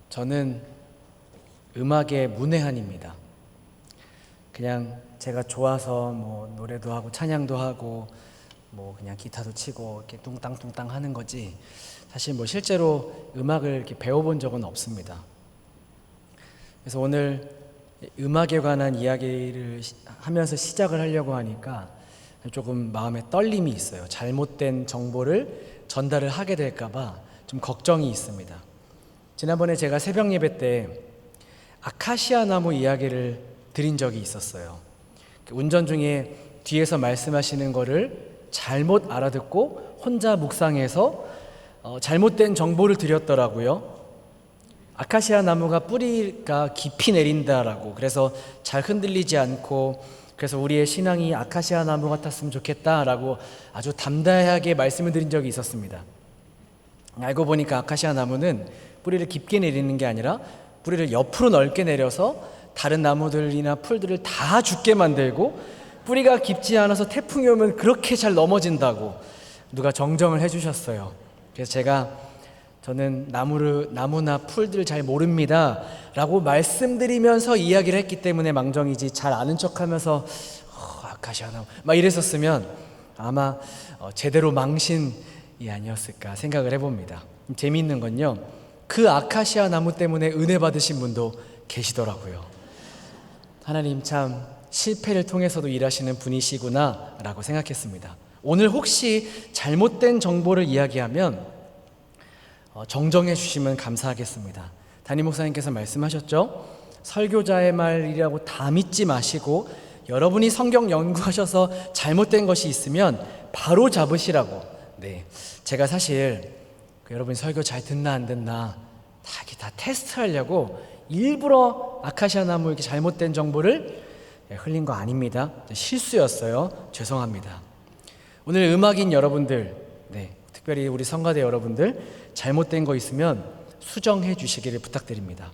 저는 음악의 문외한입니다. 그냥 제가 좋아서 뭐 노래도 하고 찬양도 하고 뭐 그냥 기타도 치고 이렇게 뚱땅뚱땅 하는 거지, 사실 뭐 실제로 음악을 이렇게 배워본 적은 없습니다. 그래서 오늘 음악에 관한 이야기를 하면서 시작을 하려고 하니까 조금 마음에 떨림이 있어요. 잘못된 정보를 전달을 하게 될까봐 좀 걱정이 있습니다. 지난번에 제가 새벽 예배 때 아카시아 나무 이야기를 드린 적이 있었어요. 운전 중에 뒤에서 말씀하시는 거를 잘못 알아듣고 혼자 묵상해서 잘못된 정보를 드렸더라고요. 아카시아 나무가 뿌리가 깊이 내린다라고, 그래서 잘 흔들리지 않고, 그래서 우리의 신앙이 아카시아 나무 같았으면 좋겠다라고 아주 담대하게 말씀을 드린 적이 있었습니다. 알고 보니까 아카시아 나무는 뿌리를 깊게 내리는 게 아니라 뿌리를 옆으로 넓게 내려서 다른 나무들이나 풀들을 다 죽게 만들고, 뿌리가 깊지 않아서 태풍이 오면 그렇게 잘 넘어진다고 누가 정정을 해주셨어요. 그래서 저는 나무나 풀들 잘 모릅니다 라고 말씀드리면서 이야기를 했기 때문에 망정이지, 잘 아는 척하면서 아카시아 나무 막 이랬었으면 아마 제대로 망신이 아니었을까 생각을 해봅니다. 재미있는 건요, 그 아카시아 나무 때문에 은혜 받으신 분도 계시더라고요. 하나님 참 실패를 통해서도 일하시는 분이시구나 라고 생각했습니다. 오늘 혹시 잘못된 정보를 이야기하면 정정해 주시면 감사하겠습니다. 담임 목사님께서 말씀하셨죠? 설교자의 말이라고 다 믿지 마시고 여러분이 성경 연구하셔서 잘못된 것이 있으면 바로 잡으시라고. 네, 제가 사실 여러분이 설교 잘 듣나 안 듣나 다 테스트하려고 일부러 아카시아 나무 이렇게 잘못된 정보를 흘린 거 아닙니다. 실수였어요. 죄송합니다. 오늘 음악인 여러분들, 특별히 우리 성가대 여러분들, 잘못된 거 있으면 수정해 주시기를 부탁드립니다.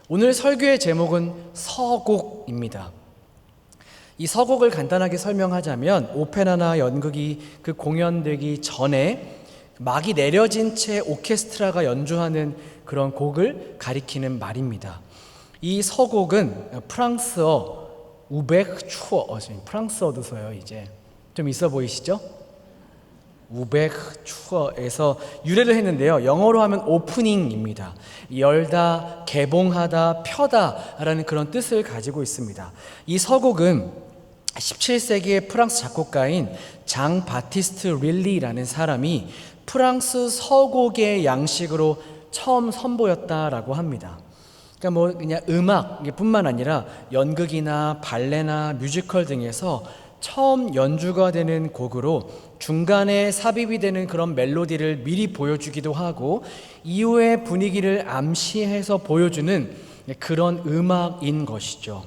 오늘 설교의 제목은 서곡입니다. 이 서곡을 간단하게 설명하자면, 오페라나 연극이 그 공연되기 전에 막이 내려진 채 오케스트라가 연주하는 그런 곡을 가리키는 말입니다. 이 서곡은 프랑스어 우베크추어, 프랑스어도 써요. 이제 좀 있어 보이시죠? 우베크추어에서 유래를 했는데요, 영어로 하면 오프닝입니다. 열다, 개봉하다, 펴다 라는 그런 뜻을 가지고 있습니다. 이 서곡은 17세기의 프랑스 작곡가인 장 바티스트 릴리라는 사람이 프랑스 서곡의 양식으로 처음 선보였다라고 합니다. 그러니까 그냥 음악뿐만 아니라 연극이나 발레나 뮤지컬 등에서 처음 연주가 되는 곡으로 중간에 삽입이 되는 그런 멜로디를 미리 보여주기도 하고 이후의 분위기를 암시해서 보여주는 그런 음악인 것이죠.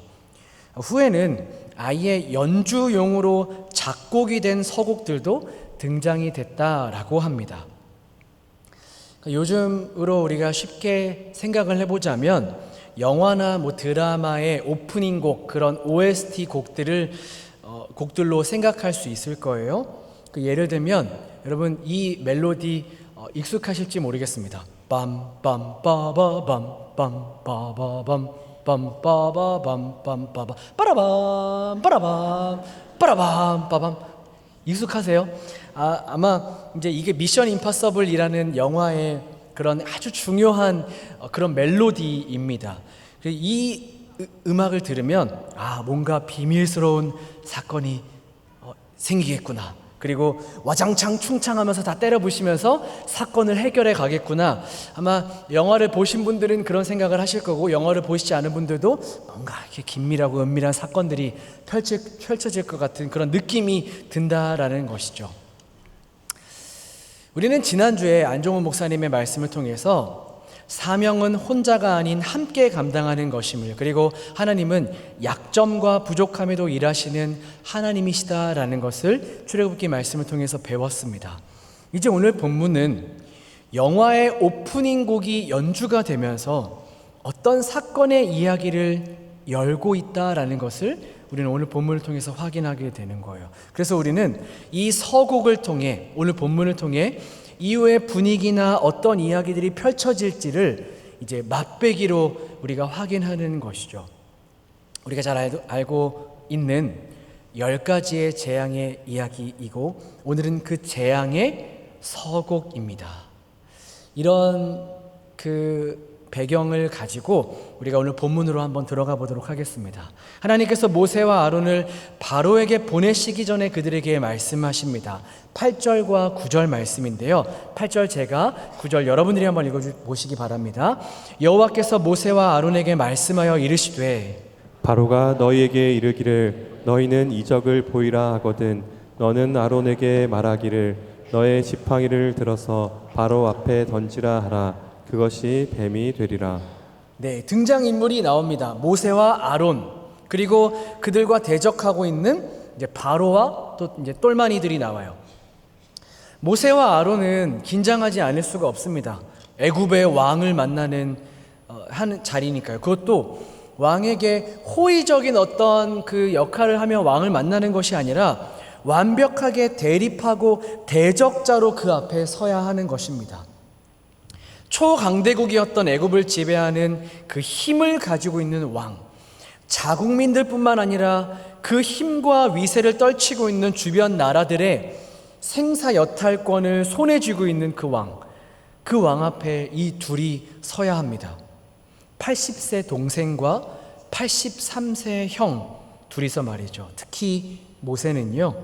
후에는 아예 연주용으로 작곡이 된 서곡들도 등장이 됐다라고 합니다. 요즘으로 우리가 쉽게 생각을 해보자면 영화나 드라마의 오프닝 곡, 그런 OST 곡들로 생각할 수 있을 거예요. 예를 들면 여러분 이 멜로디 익숙하실지 모르겠습니다. 빰빰빠바밤 빰빠바밤 빰빠바밤 빠라밤 빠라밤 빠라밤 빠밤, 익숙하세요? 아마 이제 이게 미션 임파서블이라는 영화의 그런 아주 중요한 그런 멜로디입니다. 이 음악을 들으면 뭔가 비밀스러운 사건이 생기겠구나, 그리고 와장창 충창하면서 다 때려 부시면서 사건을 해결해 가겠구나. 아마 영화를 보신 분들은 그런 생각을 하실 거고, 영화를 보시지 않은 분들도 뭔가 이렇게 긴밀하고 은밀한 사건들이 펼쳐질 것 같은 그런 느낌이 든다라는 것이죠. 우리는 지난주에 안종훈 목사님의 말씀을 통해서 사명은 혼자가 아닌 함께 감당하는 것임을, 그리고 하나님은 약점과 부족함에도 일하시는 하나님이시다라는 것을 출애굽기 말씀을 통해서 배웠습니다. 이제 오늘 본문은 영화의 오프닝 곡이 연주가 되면서 어떤 사건의 이야기를 열고 있다라는 것을 우리는 오늘 본문을 통해서 확인하게 되는 거예요. 그래서 우리는 이 서곡을 통해, 오늘 본문을 통해 이후의 분위기나 어떤 이야기들이 펼쳐질지를 이제 맛배기로 우리가 확인하는 것이죠. 우리가 잘 알고 있는 10가지의 재앙의 이야기이고 오늘은 그 재앙의 서곡입니다. 이런 배경을 가지고 우리가 오늘 본문으로 한번 들어가 보도록 하겠습니다. 하나님께서 모세와 아론을 바로에게 보내시기 전에 그들에게 말씀하십니다. 8절과 9절 말씀인데요. 8절 제가, 9절 여러분들이 한번 읽어보시기 바랍니다. 여호와께서 모세와 아론에게 말씀하여 이르시되 바로가 너희에게 이르기를 너희는 이적을 보이라 하거든 너는 아론에게 말하기를 너의 지팡이를 들어서 바로 앞에 던지라 하라. 그것이 뱀이 되리라. 네, 등장인물이 나옵니다. 모세와 아론, 그리고 그들과 대적하고 있는 이제 바로와 또 이제 똘마니들이 나와요. 모세와 아론은 긴장하지 않을 수가 없습니다. 애굽의 왕을 만나는 하는 자리니까요. 그것도 왕에게 호의적인 어떤 그 역할을 하며 왕을 만나는 것이 아니라 완벽하게 대립하고 대적자로 그 앞에 서야 하는 것입니다. 초강대국이었던 애굽을 지배하는 그 힘을 가지고 있는 왕, 자국민들뿐만 아니라 그 힘과 위세를 떨치고 있는 주변 나라들의 생사여탈권을 손에 쥐고 있는 그 왕 앞에 이 둘이 서야 합니다. 80세 동생과 83세 형 둘이서 말이죠. 특히 모세는요,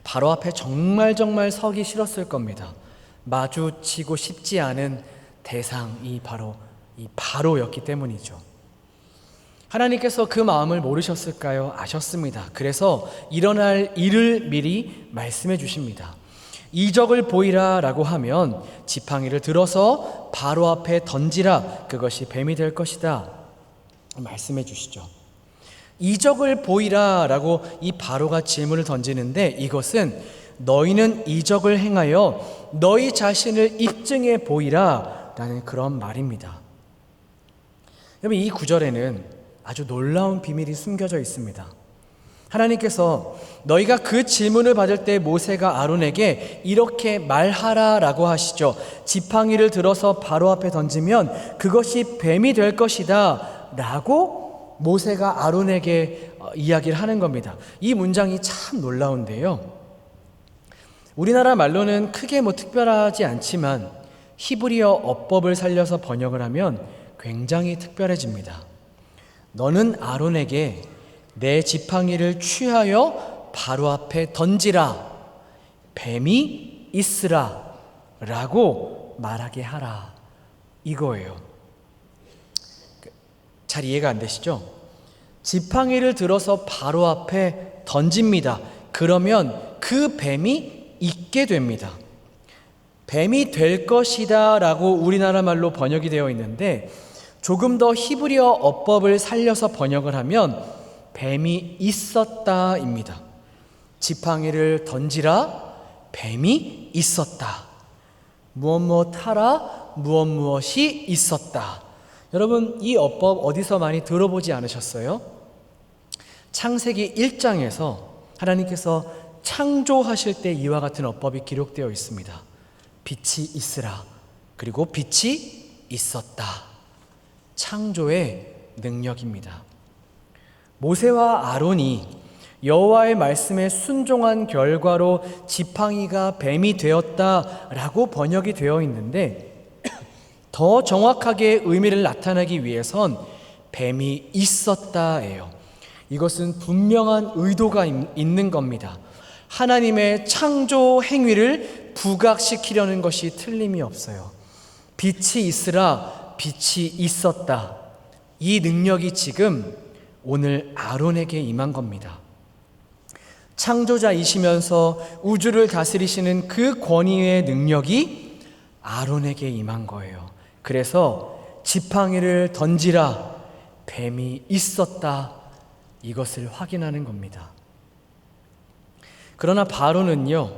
바로 앞에 정말 서기 싫었을 겁니다. 마주치고 싶지 않은 대상이 바로 이 바로였기 때문이죠. 하나님께서 그 마음을 모르셨을까요? 아셨습니다. 그래서 일어날 일을 미리 말씀해 주십니다. 이적을 보이라 라고 하면 지팡이를 들어서 바로 앞에 던지라. 그것이 뱀이 될 것이다. 말씀해 주시죠. 이적을 보이라 라고 이 바로가 질문을 던지는데 이것은 너희는 이적을 행하여 너희 자신을 입증해 보이라 라는 그런 말입니다. 여러분, 이 구절에는 아주 놀라운 비밀이 숨겨져 있습니다. 하나님께서 너희가 그 질문을 받을 때 모세가 아론에게 이렇게 말하라 라고 하시죠. 지팡이를 들어서 바로 앞에 던지면 그것이 뱀이 될 것이다 라고 모세가 아론에게 이야기를 하는 겁니다. 이 문장이 참 놀라운데요, 우리나라 말로는 크게 특별하지 않지만 히브리어 어법을 살려서 번역을 하면 굉장히 특별해집니다. 너는 아론에게 내 지팡이를 취하여 바로 앞에 던지라. 뱀이 있으라 라고 말하게 하라. 이거예요. 잘 이해가 안 되시죠? 지팡이를 들어서 바로 앞에 던집니다. 그러면 그 뱀이 있게 됩니다. 뱀이 될 것이다 라고 우리나라 말로 번역이 되어 있는데 조금 더 히브리어 어법을 살려서 번역을 하면 뱀이 있었다입니다. 지팡이를 던지라, 뱀이 있었다. 무엇 하라, 무엇이 있었다. 여러분, 이 어법 어디서 많이 들어보지 않으셨어요? 창세기 1장에서 하나님께서 창조하실 때 이와 같은 어법이 기록되어 있습니다. 빛이 있으라, 그리고 빛이 있었다. 창조의 능력입니다. 모세와 아론이 여호와의 말씀에 순종한 결과로 지팡이가 뱀이 되었다라고 번역이 되어 있는데 더 정확하게 의미를 나타내기 위해선 뱀이 있었다예요. 이것은 분명한 의도가 있는 겁니다. 하나님의 창조 행위를 부각시키려는 것이 틀림이 없어요. 빛이 있으라, 빛이 있었다. 이 능력이 지금 오늘 아론에게 임한 겁니다. 창조자이시면서 우주를 다스리시는 그 권위의 능력이 아론에게 임한 거예요. 그래서 지팡이를 던지라, 뱀이 있었다. 이것을 확인하는 겁니다. 그러나 바로는요,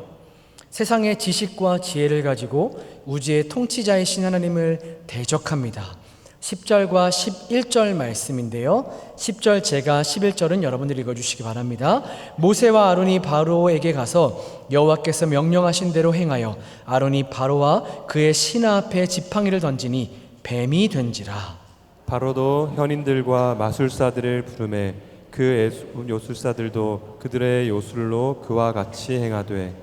세상의 지식과 지혜를 가지고 우주의 통치자이신 하나님을 대적합니다. 10절과 11절 말씀인데요, 10절 제가 11절은 여러분들이 읽어주시기 바랍니다. 모세와 아론이 바로에게 가서 여호와께서 명령하신 대로 행하여 아론이 바로와 그의 신하 앞에 지팡이를 던지니 뱀이 된지라. 바로도 현인들과 마술사들을 부르매 그 요술사들도 그들의 요술로 그와 같이 행하되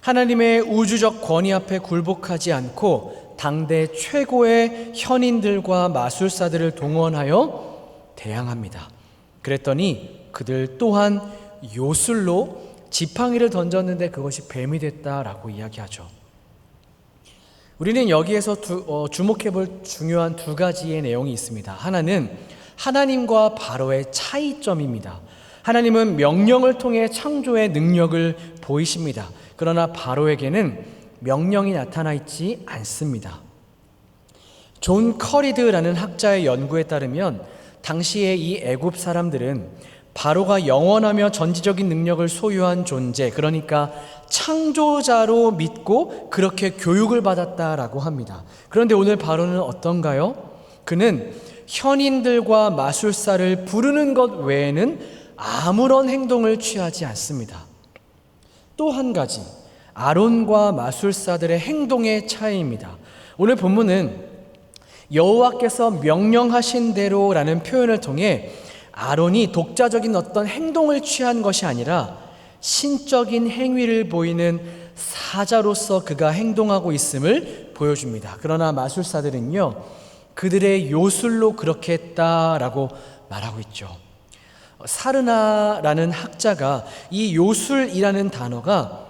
하나님의 우주적 권위 앞에 굴복하지 않고 당대 최고의 현인들과 마술사들을 동원하여 대항합니다. 그랬더니 그들 또한 요술로 지팡이를 던졌는데 그것이 뱀이 됐다라고 이야기하죠. 우리는 여기에서 주목해 볼 중요한 두 가지의 내용이 있습니다. 하나는 하나님과 바로의 차이점입니다. 하나님은 명령을 통해 창조의 능력을 보이십니다. 그러나 바로에게는 명령이 나타나 있지 않습니다. 존 커리드라는 학자의 연구에 따르면 당시에 이 애굽 사람들은 바로가 영원하며 전지적인 능력을 소유한 존재, 그러니까 창조자로 믿고 그렇게 교육을 받았다라고 합니다. 그런데 오늘 바로는 어떤가요? 그는 현인들과 마술사를 부르는 것 외에는 아무런 행동을 취하지 않습니다. 또 한 가지, 아론과 마술사들의 행동의 차이입니다. 오늘 본문은 여호와께서 명령하신 대로라는 표현을 통해 아론이 독자적인 어떤 행동을 취한 것이 아니라 신적인 행위를 보이는 사자로서 그가 행동하고 있음을 보여줍니다. 그러나 마술사들은요, 그들의 요술로 그렇게 했다라고 말하고 있죠. 사르나라는 학자가 이 요술이라는 단어가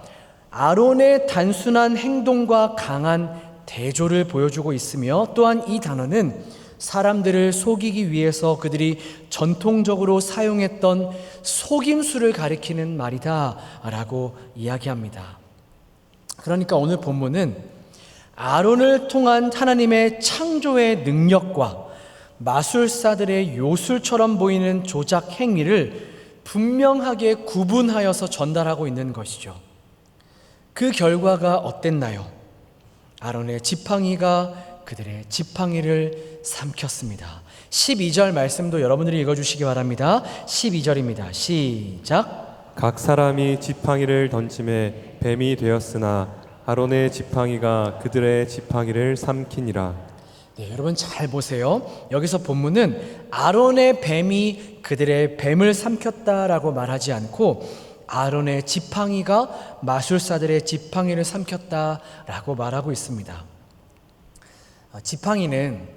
아론의 단순한 행동과 강한 대조를 보여주고 있으며, 또한 이 단어는 사람들을 속이기 위해서 그들이 전통적으로 사용했던 속임수를 가리키는 말이다 라고 이야기합니다. 그러니까 오늘 본문은 아론을 통한 하나님의 창조의 능력과 마술사들의 요술처럼 보이는 조작 행위를 분명하게 구분하여서 전달하고 있는 것이죠. 그 결과가 어땠나요? 아론의 지팡이가 그들의 지팡이를 삼켰습니다. 12절 말씀도 여러분들이 읽어주시기 바랍니다. 12절입니다. 시작. 각 사람이 지팡이를 던짐에 뱀이 되었으나 아론의 지팡이가 그들의 지팡이를 삼키니라. 네, 여러분 잘 보세요. 여기서 본문은 아론의 뱀이 그들의 뱀을 삼켰다라고 말하지 않고 아론의 지팡이가 마술사들의 지팡이를 삼켰다라고 말하고 있습니다. 지팡이는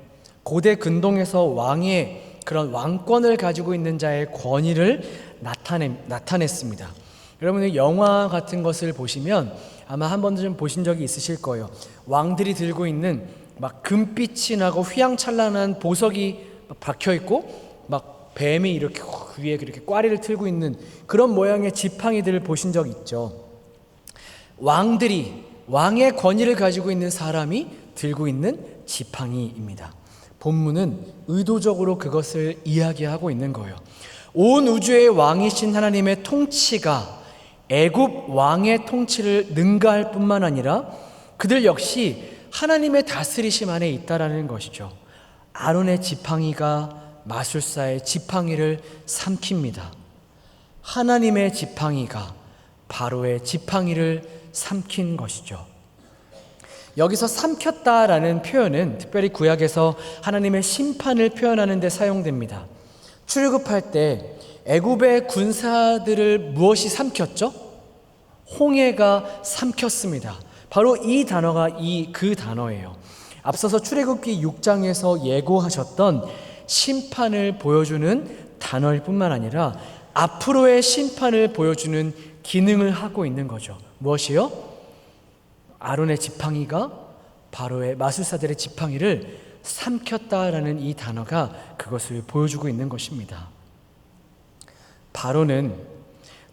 고대 근동에서 왕의 그런 왕권을 가지고 있는 자의 권위를 나타냈습니다. 여러분이 영화 같은 것을 보시면 아마 한 번도 좀 보신 적이 있으실 거예요. 왕들이 들고 있는 막 금빛이 나고 휘황찬란한 보석이 박혀 있고 막 뱀이 이렇게 위에 그렇게 꽈리를 틀고 있는 그런 모양의 지팡이들을 보신 적 있죠. 왕의 권위를 가지고 있는 사람이 들고 있는 지팡이입니다. 본문은 의도적으로 그것을 이야기하고 있는 거예요. 온 우주의 왕이신 하나님의 통치가 애굽 왕의 통치를 능가할 뿐만 아니라 그들 역시 하나님의 다스리심 안에 있다라는 것이죠. 아론의 지팡이가 마술사의 지팡이를 삼킵니다. 하나님의 지팡이가 바로의 지팡이를 삼킨 것이죠. 여기서 삼켰다라는 표현은 특별히 구약에서 하나님의 심판을 표현하는 데 사용됩니다. 출애굽할 때 애굽의 군사들을 무엇이 삼켰죠? 홍해가 삼켰습니다. 바로 이 단어가 그 단어예요. 앞서서 출애굽기 6장에서 예고하셨던 심판을 보여주는 단어일 뿐만 아니라 앞으로의 심판을 보여주는 기능을 하고 있는 거죠. 무엇이요? 아론의 지팡이가 바로의 마술사들의 지팡이를 삼켰다라는 이 단어가 그것을 보여주고 있는 것입니다. 바로는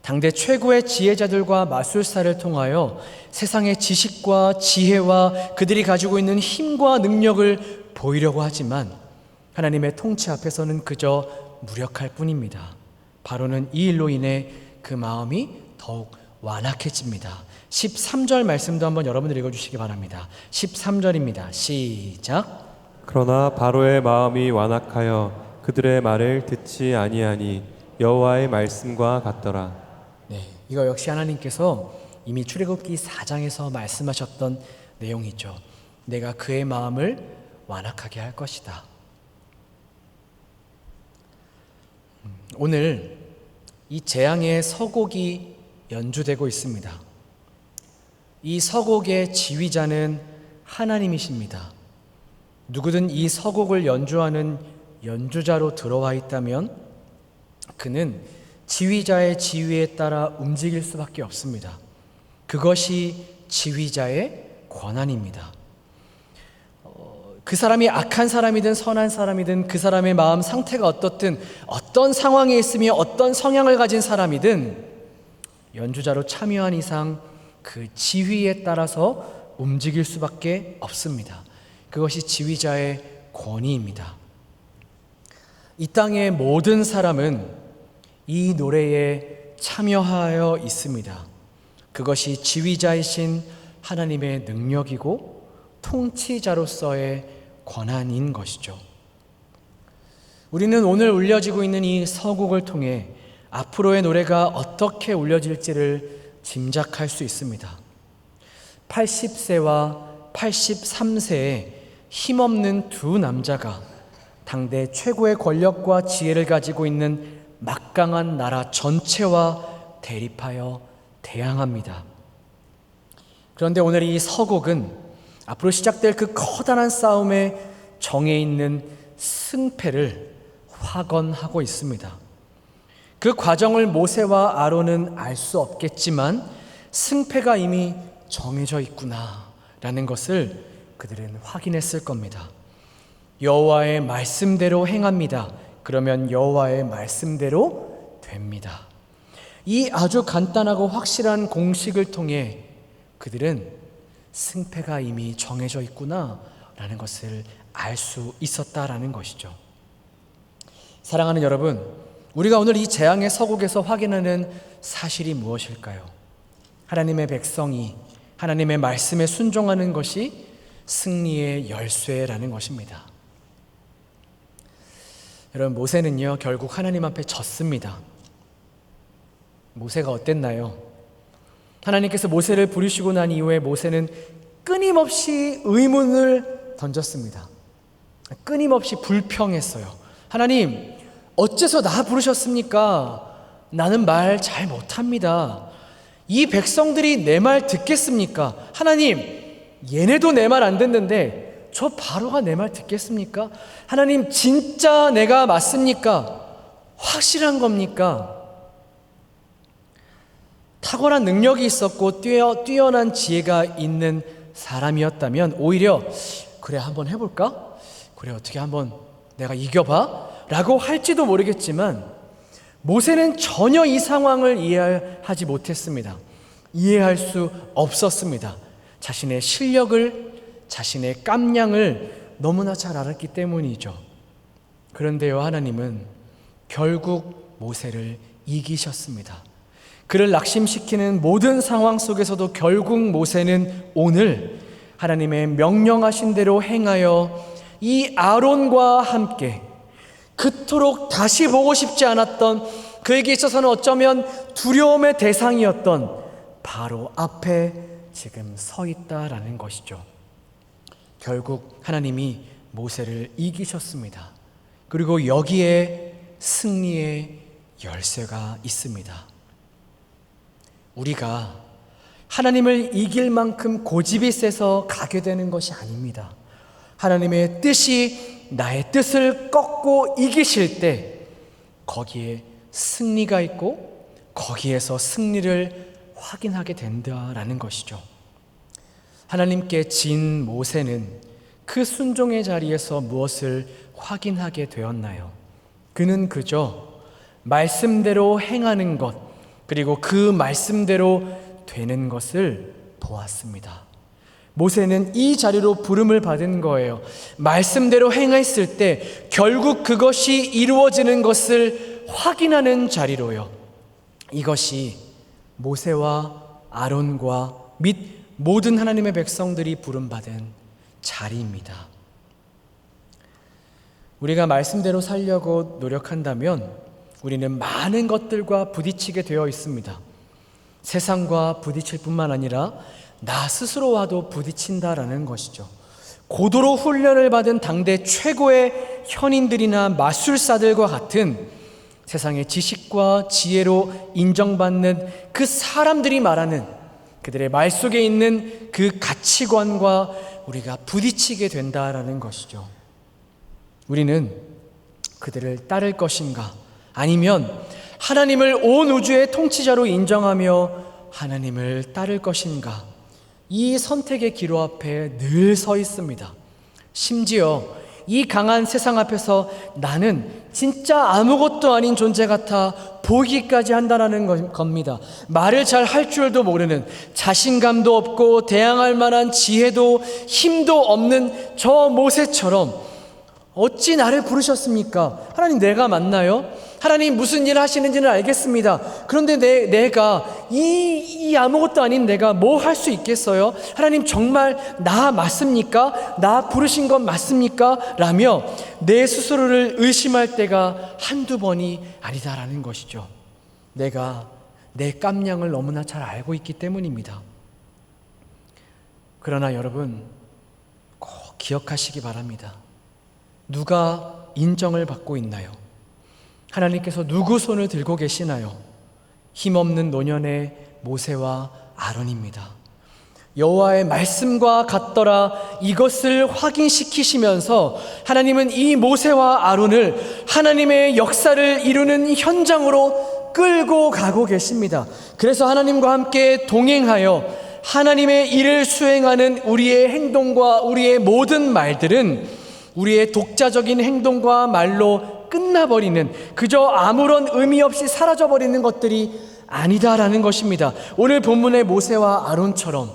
당대 최고의 지혜자들과 마술사를 통하여 세상의 지식과 지혜와 그들이 가지고 있는 힘과 능력을 보이려고 하지만 하나님의 통치 앞에서는 그저 무력할 뿐입니다. 바로는 이 일로 인해 그 마음이 더욱 완악해집니다. 13절 말씀도 한번 여러분들 읽어주시기 바랍니다. 13절입니다. 시작. 그러나 바로의 마음이 완악하여 그들의 말을 듣지 아니하니 여호와의 말씀과 같더라. 네, 이거 역시 하나님께서 이미 출애굽기 4장에서 말씀하셨던 내용이죠. 내가 그의 마음을 완악하게 할 것이다. 오늘 이 재앙의 서곡이 연주되고 있습니다. 이 서곡의 지휘자는 하나님이십니다. 누구든 이 서곡을 연주하는 연주자로 들어와 있다면 그는 지휘자의 지휘에 따라 움직일 수밖에 없습니다. 그것이 지휘자의 권한입니다. 그 사람이 악한 사람이든 선한 사람이든 그 사람의 마음 상태가 어떻든 어떤 상황에 있으며 어떤 성향을 가진 사람이든 연주자로 참여한 이상 그 지휘에 따라서 움직일 수밖에 없습니다. 그것이 지휘자의 권위입니다. 이 땅의 모든 사람은 이 노래에 참여하여 있습니다. 그것이 지휘자이신 하나님의 능력이고 통치자로서의 권한인 것이죠. 우리는 오늘 울려지고 있는 이 서곡을 통해 앞으로의 노래가 어떻게 울려질지를 짐작할 수 있습니다. 80세와 83세의 힘없는 두 남자가 당대 최고의 권력과 지혜를 가지고 있는 막강한 나라 전체와 대립하여 대항합니다. 그런데 오늘 이 서곡은 앞으로 시작될 그 커다란 싸움의 정에 있는 승패를 확언하고 있습니다. 그 과정을 모세와 아론은 알 수 없겠지만 승패가 이미 정해져 있구나라는 것을 그들은 확인했을 겁니다. 여호와의 말씀대로 행합니다. 그러면 여호와의 말씀대로 됩니다. 이 아주 간단하고 확실한 공식을 통해 그들은 승패가 이미 정해져 있구나라는 것을 알 수 있었다라는 것이죠. 사랑하는 여러분, 우리가 오늘 이 재앙의 서곡에서 확인하는 사실이 무엇일까요? 하나님의 백성이 하나님의 말씀에 순종하는 것이 승리의 열쇠라는 것입니다. 여러분, 모세는요 결국 하나님 앞에 졌습니다. 모세가 어땠나요? 하나님께서 모세를 부르시고 난 이후에 모세는 끊임없이 의문을 던졌습니다. 끊임없이 불평했어요. 하나님, 어째서 나 부르셨습니까? 나는 말 잘 못합니다. 이 백성들이 내 말 듣겠습니까? 하나님, 얘네도 내 말 안 듣는데 저 바로가 내 말 듣겠습니까? 하나님, 진짜 내가 맞습니까? 확실한 겁니까? 탁월한 능력이 있었고 뛰어난 지혜가 있는 사람이었다면 오히려 그래 한번 해볼까? 그래 어떻게 한번 내가 이겨봐? 라고 할지도 모르겠지만 모세는 전혀 이 상황을 이해하지 못했습니다. 이해할 수 없었습니다. 자신의 실력을, 자신의 깜냥을 너무나 잘 알았기 때문이죠. 그런데요, 하나님은 결국 모세를 이기셨습니다. 그를 낙심시키는 모든 상황 속에서도 결국 모세는 오늘 하나님의 명령하신 대로 행하여 이 아론과 함께 그토록 다시 보고 싶지 않았던, 그에게 있어서는 어쩌면 두려움의 대상이었던 바로 앞에 지금 서 있다라는 것이죠. 결국 하나님이 모세를 이기셨습니다. 그리고 여기에 승리의 열쇠가 있습니다. 우리가 하나님을 이길 만큼 고집이 세서 가게 되는 것이 아닙니다. 하나님의 뜻이 나의 뜻을 꺾고 이기실 때 거기에 승리가 있고 거기에서 승리를 확인하게 된다라는 것이죠. 하나님께 진 모세는 그 순종의 자리에서 무엇을 확인하게 되었나요? 그는 그저 말씀대로 행하는 것, 그리고 그 말씀대로 되는 것을 보았습니다. 모세는 이 자리로 부름을 받은 거예요. 말씀대로 행했을 때 결국 그것이 이루어지는 것을 확인하는 자리로요. 이것이 모세와 아론과 및 모든 하나님의 백성들이 부름받은 자리입니다. 우리가 말씀대로 살려고 노력한다면 우리는 많은 것들과 부딪히게 되어 있습니다. 세상과 부딪힐 뿐만 아니라 나 스스로와도 부딪힌다라는 것이죠. 고도로 훈련을 받은 당대 최고의 현인들이나 마술사들과 같은 세상의 지식과 지혜로 인정받는 그 사람들이 말하는 그들의 말 속에 있는 그 가치관과 우리가 부딪히게 된다라는 것이죠. 우리는 그들을 따를 것인가? 아니면 하나님을 온 우주의 통치자로 인정하며 하나님을 따를 것인가? 이 선택의 기로 앞에 늘 서 있습니다. 심지어 이 강한 세상 앞에서 나는 진짜 아무것도 아닌 존재 같아 보이기까지 한다는 겁니다. 말을 잘 할 줄도 모르는, 자신감도 없고 대항할 만한 지혜도 힘도 없는 저 모세처럼 어찌 나를 부르셨습니까? 하나님, 내가 맞나요? 하나님 무슨 일 하시는지는 알겠습니다. 그런데 내가 이 아무것도 아닌 내가 뭐 할 수 있겠어요? 하나님, 정말 나 맞습니까? 나 부르신 건 맞습니까? 라며 내 스스로를 의심할 때가 한두 번이 아니다라는 것이죠. 내가 내 깜냥을 너무나 잘 알고 있기 때문입니다. 그러나 여러분, 꼭 기억하시기 바랍니다. 누가 인정을 받고 있나요? 하나님께서 누구 손을 들고 계시나요? 힘없는 노년의 모세와 아론입니다. 여호와의 말씀과 같더라, 이것을 확인시키시면서 하나님은 이 모세와 아론을 하나님의 역사를 이루는 현장으로 끌고 가고 계십니다. 그래서 하나님과 함께 동행하여 하나님의 일을 수행하는 우리의 행동과 우리의 모든 말들은 우리의 독자적인 행동과 말로 끝나버리는, 그저 아무런 의미 없이 사라져버리는 것들이 아니다라는 것입니다. 오늘 본문의 모세와 아론처럼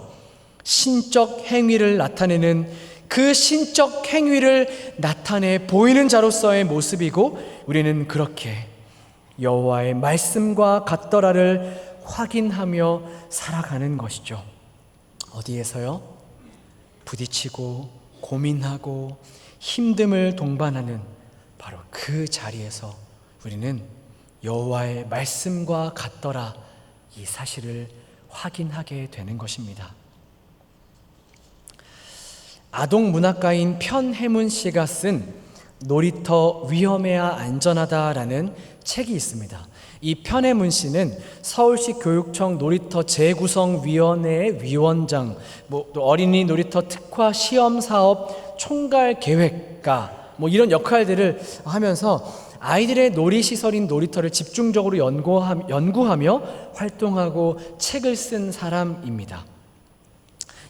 신적 행위를 나타내는, 그 신적 행위를 나타내 보이는 자로서의 모습이고, 우리는 그렇게 여호와의 말씀과 같더라를 확인하며 살아가는 것이죠. 어디에서요? 부딪히고 고민하고 힘듦을 동반하는 바로 그 자리에서 우리는 여호와의 말씀과 같더라, 이 사실을 확인하게 되는 것입니다. 아동 문학가인 편해문 씨가 쓴 놀이터 위험해야 안전하다라는 책이 있습니다. 이 편해문 씨는 서울시 교육청 놀이터 재구성위원회의 위원장, 또 어린이 놀이터 특화 시험사업 총괄 계획가, 이런 역할들을 하면서 아이들의 놀이시설인 놀이터를 집중적으로 연구하며 활동하고 책을 쓴 사람입니다.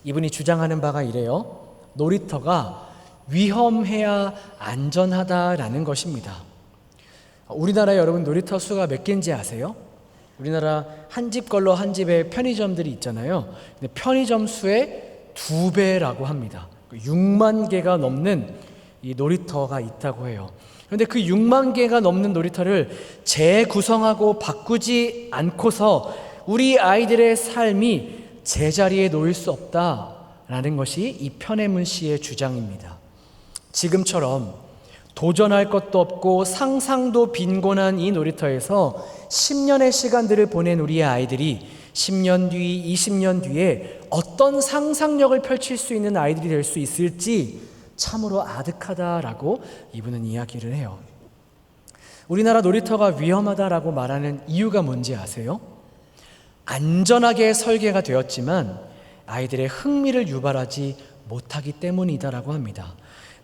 이분이 주장하는 바가 이래요. 놀이터가 위험해야 안전하다라는 것입니다. 우리나라에 여러분 놀이터 수가 몇 개인지 아세요? 우리나라 한 집 걸러 한 집에 편의점들이 있잖아요. 근데 편의점 수의 2배라고 합니다. 6만 개가 넘는 이 놀이터가 있다고 해요. 그런데 그 6만 개가 넘는 놀이터를 재구성하고 바꾸지 않고서 우리 아이들의 삶이 제자리에 놓일 수 없다라는 것이 이 편해문 씨의 주장입니다. 지금처럼 도전할 것도 없고 상상도 빈곤한 이 놀이터에서 10년의 시간들을 보낸 우리의 아이들이 10년 뒤, 20년 뒤에 어떤 상상력을 펼칠 수 있는 아이들이 될 수 있을지 참으로 아득하다라고 이분은 이야기를 해요. 우리나라 놀이터가 위험하다라고 말하는 이유가 뭔지 아세요? 안전하게 설계가 되었지만 아이들의 흥미를 유발하지 못하기 때문이다라고 합니다.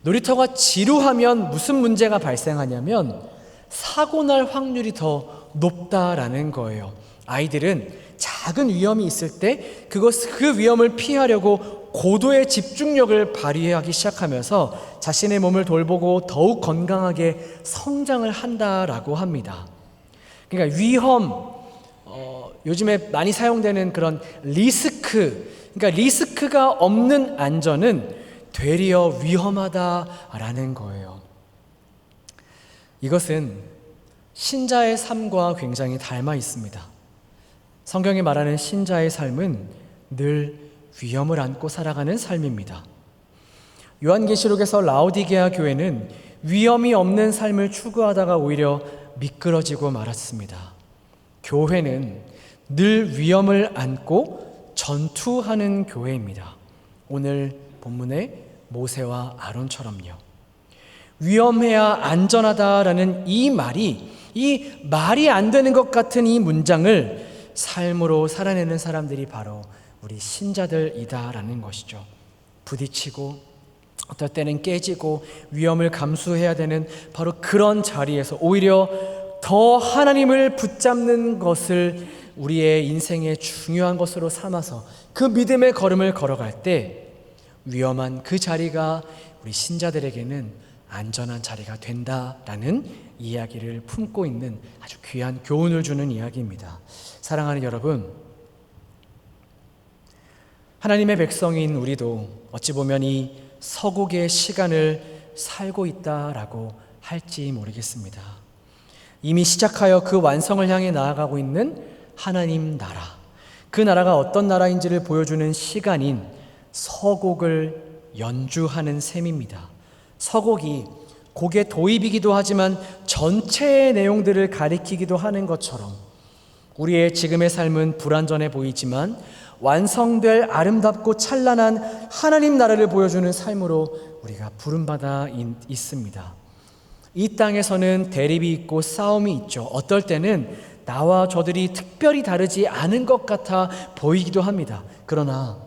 놀이터가 지루하면 무슨 문제가 발생하냐면 사고 날 확률이 더 높다라는 거예요. 아이들은 작은 위험이 있을 때 그 위험을 피하려고 고도의 집중력을 발휘하기 시작하면서 자신의 몸을 돌보고 더욱 건강하게 성장을 한다라고 합니다. 그러니까 위험, 요즘에 많이 사용되는 그런 리스크, 그러니까 리스크가 없는 안전은 되려 위험하다라는 거예요. 이것은 신자의 삶과 굉장히 닮아 있습니다. 성경이 말하는 신자의 삶은 늘 위험을 안고 살아가는 삶입니다. 요한계시록에서 라오디게아 교회는 위험이 없는 삶을 추구하다가 오히려 미끄러지고 말았습니다. 교회는 늘 위험을 안고 전투하는 교회입니다. 오늘 본문의 모세와 아론처럼요. 위험해야 안전하다라는 이 말이 안 되는 것 같은 이 문장을 삶으로 살아내는 사람들이 바로 우리 신자들이다라는 것이죠. 부딪히고 어떨 때는 깨지고 위험을 감수해야 되는 바로 그런 자리에서 오히려 더 하나님을 붙잡는 것을 우리의 인생의 중요한 것으로 삼아서 그 믿음의 걸음을 걸어갈 때 위험한 그 자리가 우리 신자들에게는 안전한 자리가 된다라는 이야기를 품고 있는 아주 귀한 교훈을 주는 이야기입니다. 사랑하는 여러분, 하나님의 백성인 우리도 어찌 보면 이 서국의 시간을 살고 있다라고 할지 모르겠습니다. 이미 시작하여 그 완성을 향해 나아가고 있는 하나님 나라, 그 나라가 어떤 나라인지를 보여주는 시간인 서곡을 연주하는 셈입니다. 서곡이 곡의 도입이기도 하지만 전체의 내용들을 가리키기도 하는 것처럼 우리의 지금의 삶은 불완전해 보이지만 완성될 아름답고 찬란한 하나님 나라를 보여주는 삶으로 우리가 부름받아 있습니다. 이 땅에서는 대립이 있고 싸움이 있죠. 어떨 때는 나와 저들이 특별히 다르지 않은 것 같아 보이기도 합니다. 그러나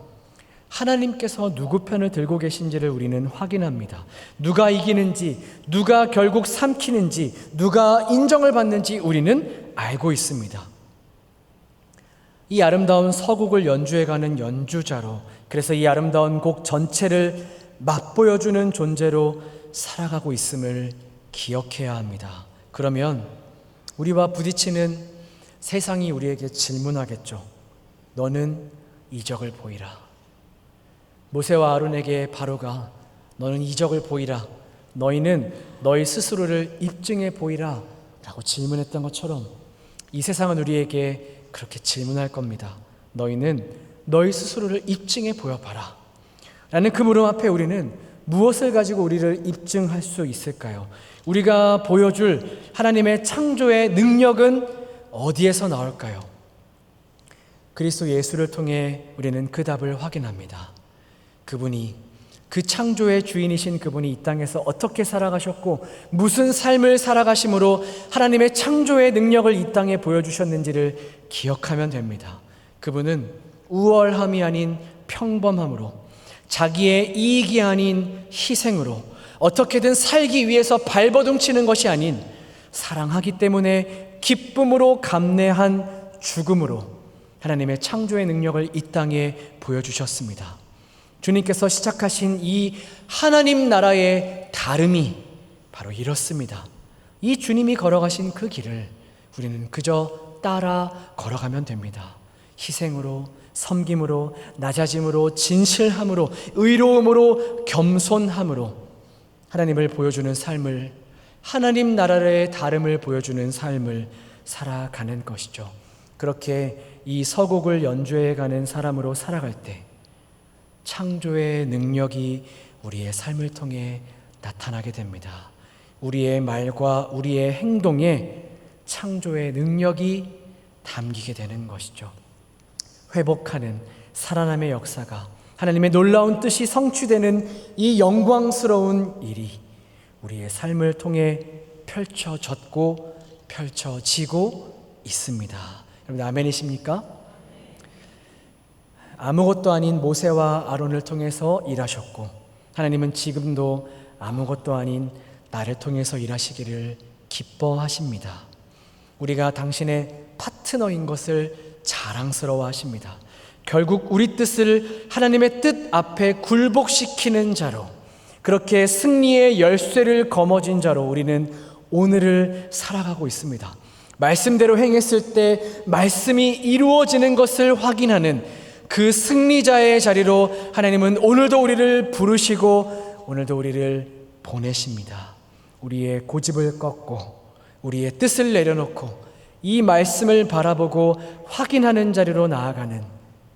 하나님께서 누구 편을 들고 계신지를 우리는 확인합니다. 누가 이기는지, 누가 결국 삼키는지, 누가 인정을 받는지 우리는 알고 있습니다. 이 아름다운 서곡을 연주해가는 연주자로, 그래서 이 아름다운 곡 전체를 맛보여주는 존재로 살아가고 있음을 기억해야 합니다. 그러면 우리와 부딪히는 세상이 우리에게 질문하겠죠. 너는 이적을 보이라. 모세와 아론에게 바로가 너는 이적을 보이라. 너희는 너희 스스로를 입증해 보이라 라고 질문했던 것처럼 이 세상은 우리에게 그렇게 질문할 겁니다. 너희는 너희 스스로를 입증해 보여봐라 라는 그 물음 앞에 우리는 무엇을 가지고 우리를 입증할 수 있을까요? 우리가 보여줄 하나님의 창조의 능력은 어디에서 나올까요? 그리스도 예수를 통해 우리는 그 답을 확인합니다. 그분이, 그 창조의 주인이신 그분이 이 땅에서 어떻게 살아가셨고 무슨 삶을 살아가심으로 하나님의 창조의 능력을 이 땅에 보여주셨는지를 기억하면 됩니다. 그분은 우월함이 아닌 평범함으로, 자기의 이익이 아닌 희생으로, 어떻게든 살기 위해서 발버둥치는 것이 아닌 사랑하기 때문에 기쁨으로 감내한 죽음으로 하나님의 창조의 능력을 이 땅에 보여주셨습니다. 주님께서 시작하신 이 하나님 나라의 다름이 바로 이렇습니다. 이 주님이 걸어가신 그 길을 우리는 그저 따라 걸어가면 됩니다. 희생으로, 섬김으로, 낮아짐으로, 진실함으로, 의로움으로, 겸손함으로 하나님을 보여주는 삶을, 하나님 나라의 다름을 보여주는 삶을 살아가는 것이죠. 그렇게 이 서곡을 연주해가는 사람으로 살아갈 때 창조의 능력이 우리의 삶을 통해 나타나게 됩니다. 우리의 말과 우리의 행동에 창조의 능력이 담기게 되는 것이죠. 회복하는 살아남의 역사가, 하나님의 놀라운 뜻이 성취되는 이 영광스러운 일이 우리의 삶을 통해 펼쳐졌고 펼쳐지고 있습니다. 여러분 아멘이십니까? 아무것도 아닌 모세와 아론을 통해서 일하셨고 하나님은 지금도 아무것도 아닌 나를 통해서 일하시기를 기뻐하십니다. 우리가 당신의 파트너인 것을 자랑스러워 하십니다. 결국 우리 뜻을 하나님의 뜻 앞에 굴복시키는 자로, 그렇게 승리의 열쇠를 거머쥔 자로 우리는 오늘을 살아가고 있습니다. 말씀대로 행했을 때 말씀이 이루어지는 것을 확인하는 그 승리자의 자리로 하나님은 오늘도 우리를 부르시고 오늘도 우리를 보내십니다. 우리의 고집을 꺾고 우리의 뜻을 내려놓고 이 말씀을 바라보고 확인하는 자리로 나아가는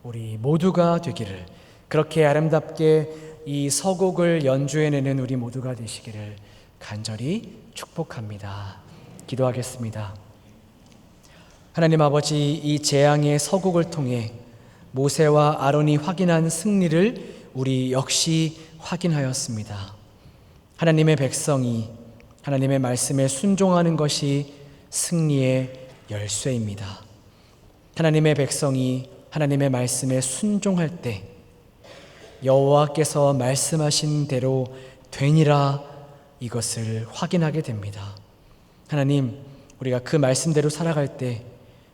우리 모두가 되기를, 그렇게 아름답게 이 서곡을 연주해내는 우리 모두가 되시기를 간절히 축복합니다. 기도하겠습니다. 하나님 아버지, 이 재앙의 서곡을 통해 모세와 아론이 확인한 승리를 우리 역시 확인하였습니다. 하나님의 백성이 하나님의 말씀에 순종하는 것이 승리의 열쇠입니다. 하나님의 백성이 하나님의 말씀에 순종할 때 여호와께서 말씀하신 대로 되니라, 이것을 확인하게 됩니다. 하나님, 우리가 그 말씀대로 살아갈 때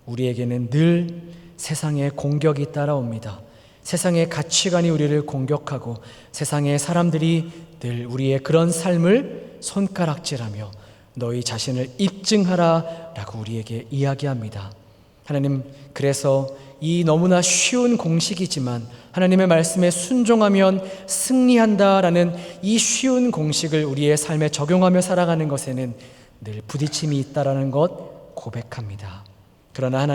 우리에게는 늘 세상의 공격이 따라옵니다. 세상의 가치관이 우리를 공격하고 세상의 사람들이 늘 우리의 그런 삶을 손가락질하며 너희 자신을 입증하라 라고 우리에게 이야기합니다. 하나님, 그래서 이 너무나 쉬운 공식이지만 하나님의 말씀에 순종하면 승리한다라는 이 쉬운 공식을 우리의 삶에 적용하며 살아가는 것에는 늘 부딪힘이 있다라는 것 고백합니다. 그러나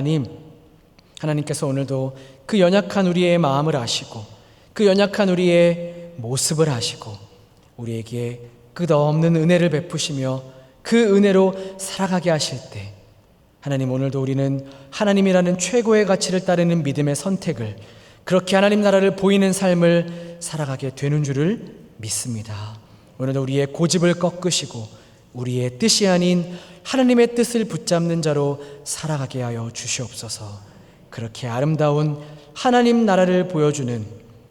하나님께서 오늘도 그 연약한 우리의 마음을 아시고 그 연약한 우리의 모습을 아시고 우리에게 끝없는 은혜를 베푸시며 그 은혜로 살아가게 하실 때, 하나님, 오늘도 우리는 하나님이라는 최고의 가치를 따르는 믿음의 선택을, 그렇게 하나님 나라를 보이는 삶을 살아가게 되는 줄을 믿습니다. 오늘도 우리의 고집을 꺾으시고 우리의 뜻이 아닌 하나님의 뜻을 붙잡는 자로 살아가게 하여 주시옵소서. 그렇게 아름다운 하나님 나라를 보여주는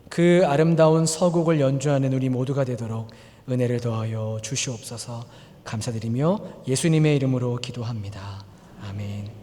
그 아름다운 서곡을 연주하는 우리 모두가 되도록 은혜를 더하여 주시옵소서. 감사드리며 예수님의 이름으로 기도합니다. 아멘.